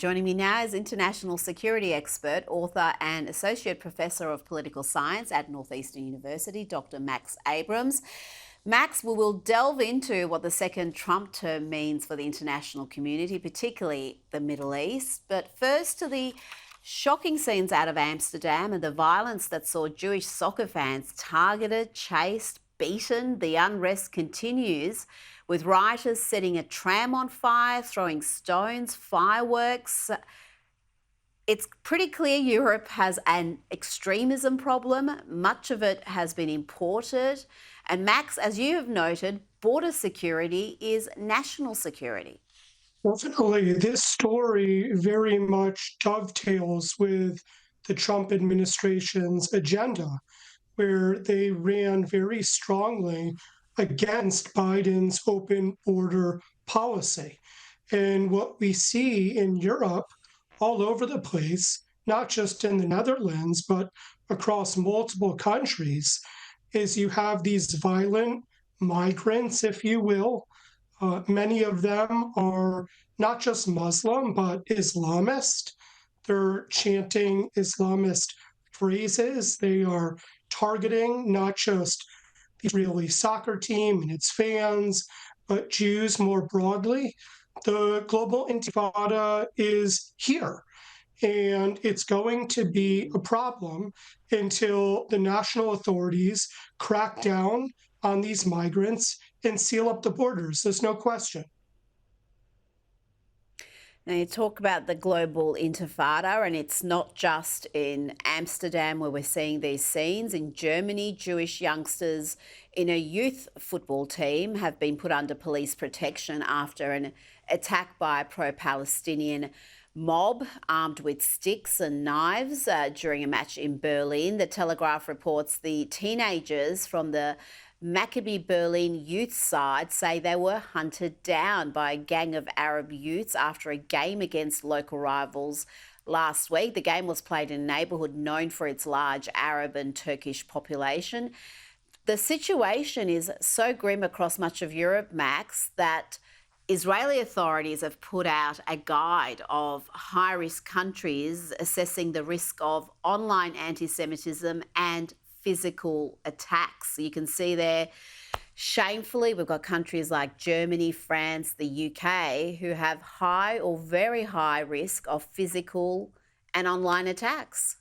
Joining me now is international security expert, author and associate professor of political science at Northeastern University, Dr. Max Abrahms. Max, we will delve into what the second Trump term means for the international community, particularly the Middle East. But first to the shocking scenes out of Amsterdam and the violence that saw Jewish soccer fans targeted, chased, beaten. The unrest continues, with rioters setting a tram on fire, throwing stones, fireworks. It's pretty clear Europe has an extremism problem. Much of it has been imported. And Max, as you have noted, border security is national security. Definitely, this story very much dovetails with the Trump administration's agenda, where they ran very strongly against Biden's open border policy. And what we see in Europe, all over the place, not just in the Netherlands, but across multiple countries, is you have these violent migrants, if you will. Many of them are not just Muslim, but Islamist. They're chanting Islamist phrases. They are targeting not just the Israeli soccer team and its fans, but Jews more broadly. The global intifada is here, and it's going to be a problem until the national authorities crack down on these migrants and seal up the borders. There's no question. Now, you talk about the global intifada, and it's not just in Amsterdam where we're seeing these scenes. In Germany, Jewish youngsters in a youth football team have been put under police protection after an attack by a pro-Palestinian mob armed with sticks and knives during a match in Berlin. The Telegraph reports the teenagers from the Maccabi Berlin youth side say they were hunted down by a gang of Arab youths after a game against local rivals last week. The game was played in a neighbourhood known for its large Arab and Turkish population. The situation is so grim across much of Europe, Max, that Israeli authorities have put out a guide of high-risk countries assessing the risk of online anti-Semitism and physical attacks. You can see there, shamefully, we've got countries like Germany, France, the UK, who have high or very high risk of physical and online attacks.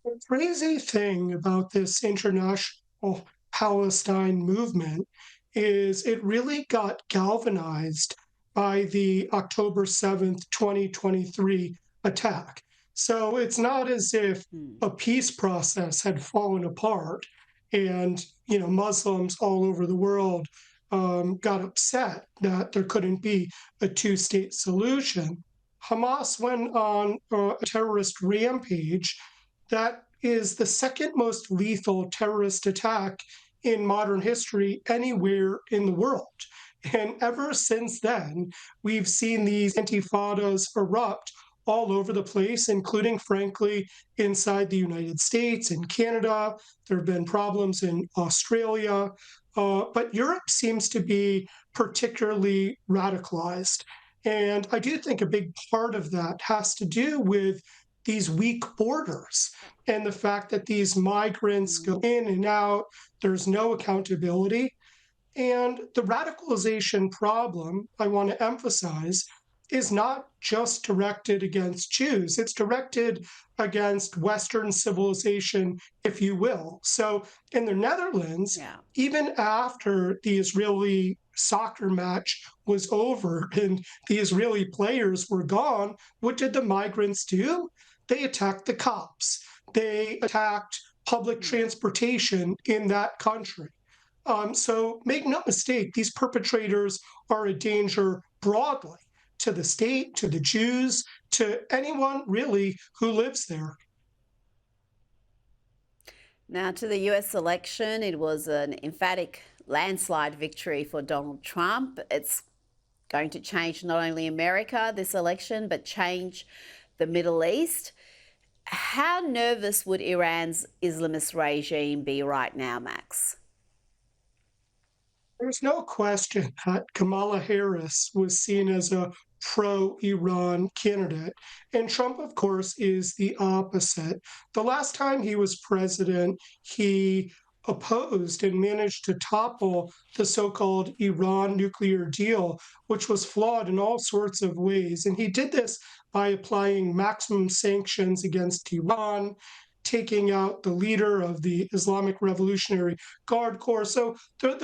The crazy thing about this international Palestine movement is it really got galvanized by the October 7th, 2023 attack. So it's not as if a peace process had fallen apart and, Muslims all over the world got upset that there couldn't be a two-state solution. Hamas went on a terrorist rampage that is the second most lethal terrorist attack in modern history anywhere in the world. And ever since then, we've seen these intifadas erupt all over the place, including, frankly, inside the United States and Canada. There have been problems in Australia, but Europe seems to be particularly radicalized. And I do think a big part of that has to do with these weak borders and the fact that these migrants go in and out, there's no accountability. And the radicalization problem, I want to emphasize, is not just directed against Jews, it's directed against Western civilization, if you will. So in the Netherlands, even after the Israeli soccer match was over and the Israeli players were gone, what did the migrants do? They attacked the cops. They attacked public transportation in that country. So make no mistake, these perpetrators are a danger broadly to the state, to the Jews, to anyone really who lives there. Now, to the US election, it was an emphatic landslide victory for Donald Trump. It's going to change not only America, this election, but change the Middle East. How nervous would Iran's Islamist regime be right now, Max? There's no question that Kamala Harris was seen as a pro-Iran candidate. And Trump, of course, is the opposite. The last time he was president, he opposed and managed to topple the so-called Iran nuclear deal, which was flawed in all sorts of ways. And he did this by applying maximum sanctions against Iran, taking out the leader of the Islamic Revolutionary Guard Corps. So there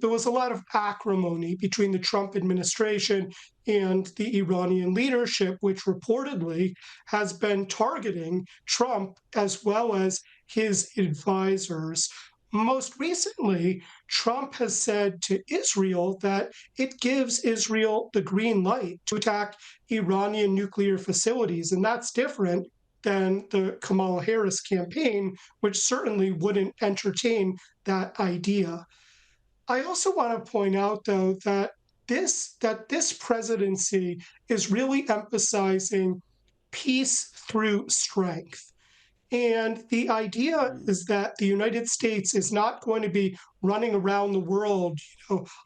was a lot of acrimony between the Trump administration and the Iranian leadership, which reportedly has been targeting Trump as well as his advisors. Most recently, Trump has said to Israel that it gives Israel the green light to attack Iranian nuclear facilities. And that's different than the Kamala Harris campaign, which certainly wouldn't entertain that idea. I also want to point out, though, that this presidency is really emphasizing peace through strength. And the idea Mm. is that the United States is not going to be running around the world,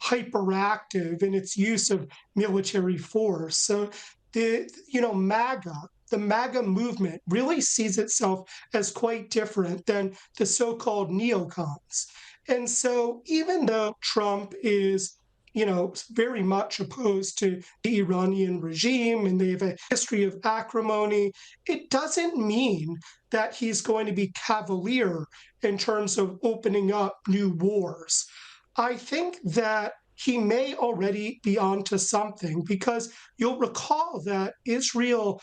hyperactive in its use of military force. So the MAGA movement really sees itself as quite different than the so-called neocons. And so even though Trump is very much opposed to the Iranian regime and they have a history of acrimony, it doesn't mean that he's going to be cavalier in terms of opening up new wars. I think that he may already be onto something because you'll recall that Israel,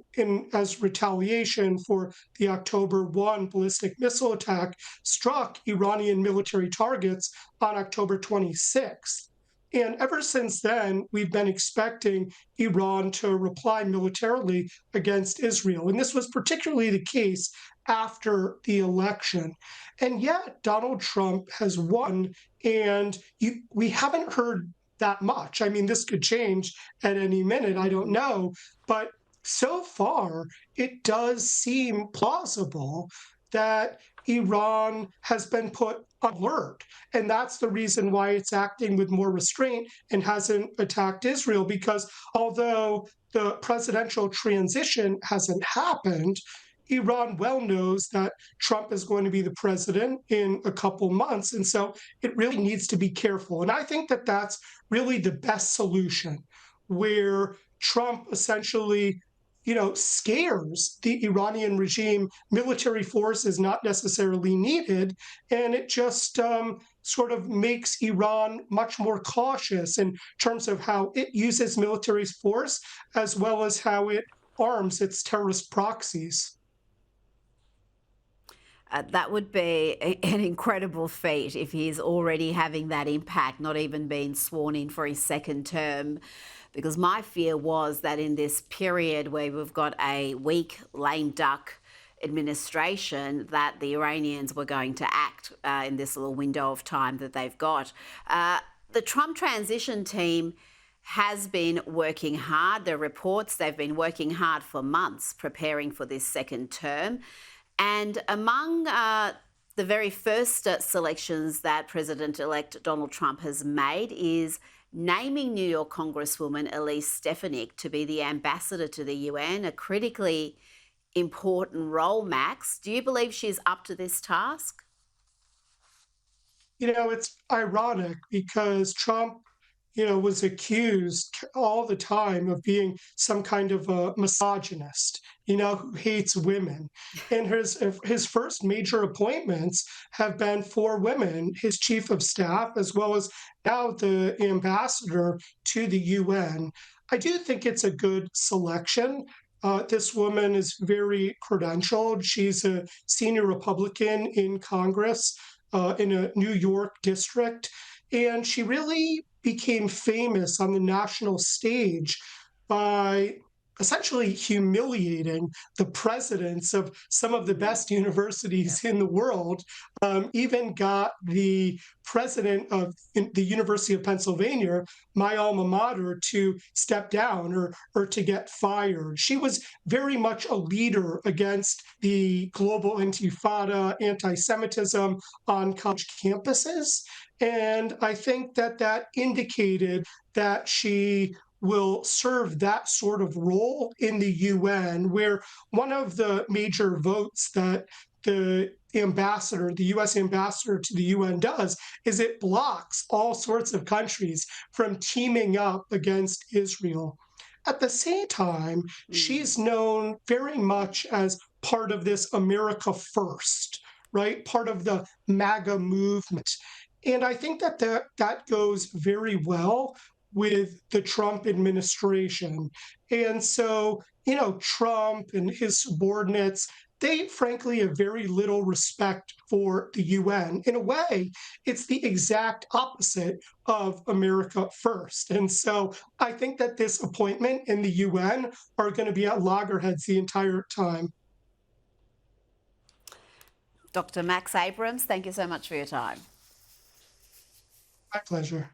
in as retaliation for the October 1 ballistic missile attack, struck Iranian military targets on October 26th. And ever since then, we've been expecting Iran to reply militarily against Israel. And this was particularly the case after the election. And yet, Donald Trump has won, and we haven't heard that much. I mean, this could change at any minute. I don't Mm. know. But so far, it does seem plausible that Iran has been put on alert. And that's the reason why it's acting with more restraint and hasn't attacked Israel, because although the presidential transition hasn't happened, Iran well knows that Trump is going to be the president in a couple months. And so it really needs to be careful. And I think that that's really the best solution, where Trump essentially scares the Iranian regime. Military force is not necessarily needed, and it just sort of makes Iran much more cautious in terms of how it uses military force as well as how it arms its terrorist proxies. That would be an incredible feat if he's already having that impact, not even being sworn in for his second term. Because my fear was that in this period where we've got a weak, lame duck administration, that the Iranians were going to act in this little window of time that they've got. The Trump transition team has been working hard. There are reports they've been working hard for months preparing for this second term. And among the very first selections that President-elect Donald Trump has made is naming New York Congresswoman Elise Stefanik to be the ambassador to the UN, a critically important role, Max. Do you believe she's up to this task? It's ironic because Trump, was accused all the time of being some kind of a misogynist, who hates women. And his first major appointments have been for women, his chief of staff, as well as now the ambassador to the UN. I do think it's a good selection. This woman is very credentialed. She's a senior Republican in Congress in a New York district. And she really became famous on the national stage by essentially humiliating the presidents of some of the Mm, best yeah. universities in the world. Even got the president of the University of Pennsylvania, my alma mater, to step down or to get fired. She was very much a leader against the global intifada, anti Semitism on college campuses. And I think that that indicated that she will serve that sort of role in the UN, where one of the major votes that the US ambassador to the UN does, is it blocks all sorts of countries from teaming up against Israel. At the same time, Mm. she's known very much as part of this America First, right? Part of the MAGA movement. And I think that that goes very well with the Trump administration. And so, Trump and his subordinates, they frankly have very little respect for the UN. In a way, it's the exact opposite of America First. And so I think that this appointment in the UN are going to be at loggerheads the entire time. Dr. Max Abrahms, thank you so much for your time. My pleasure.